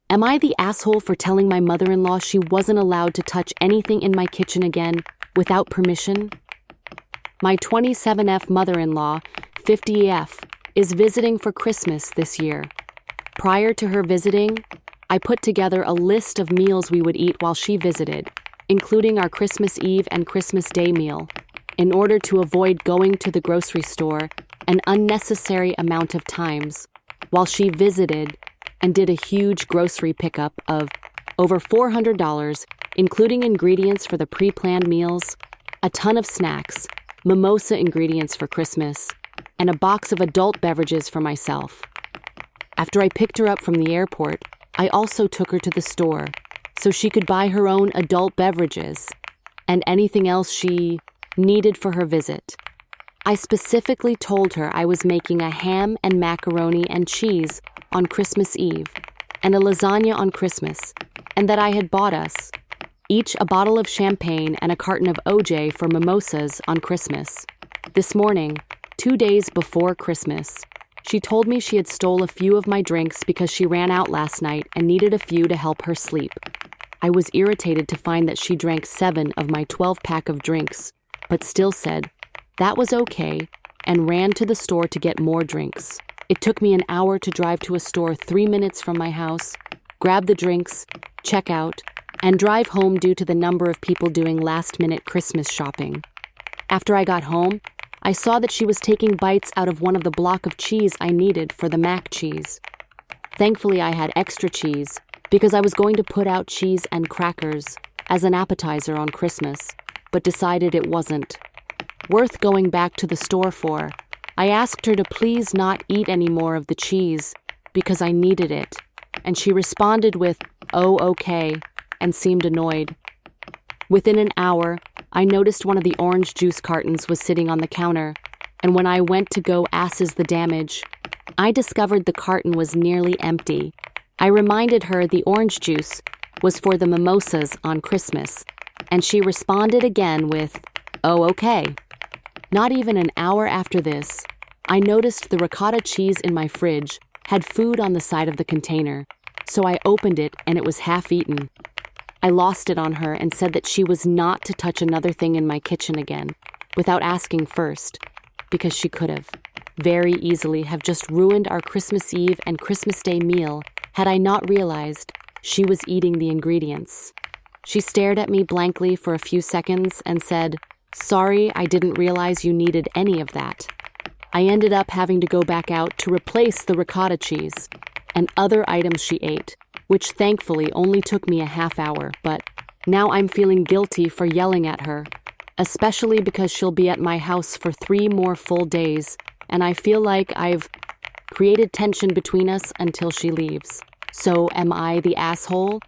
Am I the asshole for telling my mother-in-law she wasn't allowed to touch anything in my kitchen again without permission? My 27F mother-in-law, 50F, is visiting for Christmas this year. Prior to her visiting, I put together a list of meals we would eat while she visited, including our Christmas Eve and Christmas Day meal, in order to avoid going to the grocery store an unnecessary amount of times while she visited and did a huge grocery pickup of over $400, including ingredients for the pre-planned meals, a ton of snacks, mimosa ingredients for Christmas, and a box of adult beverages for myself. After I picked her up from the airport, I also took her to the store so she could buy her own adult beverages and anything else she needed for her visit. I specifically told her I was making a ham and macaroni and cheese on Christmas Eve and a lasagna on Christmas, and that I had bought us each a bottle of champagne and a carton of OJ for mimosas on Christmas. This morning, 2 days before Christmas, she told me she had stole a few of my drinks because she ran out last night and needed a few to help her sleep. I was irritated to find that she drank 7 of my 12-pack of drinks, but still said that was okay and ran to the store to get more drinks. It took me an hour to drive to a store 3 minutes from my house, grab the drinks, check out, and drive home due to the number of people doing last-minute Christmas shopping. After I got home, I saw that she was taking bites out of one of the block of cheese I needed for the mac cheese. Thankfully, I had extra cheese because I was going to put out cheese and crackers as an appetizer on Christmas, but decided it wasn't worth going back to the store for. I asked her to please not eat any more of the cheese because I needed it, and she responded with, "Oh, okay," and seemed annoyed. Within an hour, I noticed one of the orange juice cartons was sitting on the counter, and when I went to go assess the damage, I discovered the carton was nearly empty. I reminded her the orange juice was for the mimosas on Christmas, and she responded again with, "Oh, okay." Not even an hour after this, I noticed the ricotta cheese in my fridge had food on the side of the container, so I opened it and it was half-eaten. I lost it on her and said that she was not to touch another thing in my kitchen again, without asking first, because she could have very easily have just ruined our Christmas Eve and Christmas Day meal had I not realized she was eating the ingredients. She stared at me blankly for a few seconds and said, "Sorry, I didn't realize you needed any of that." I ended up having to go back out to replace the ricotta cheese and other items she ate, which thankfully only took me a half hour, but now I'm feeling guilty for yelling at her, especially because she'll be at my house for 3 more full days, and I feel like I've created tension between us until she leaves. So am I the asshole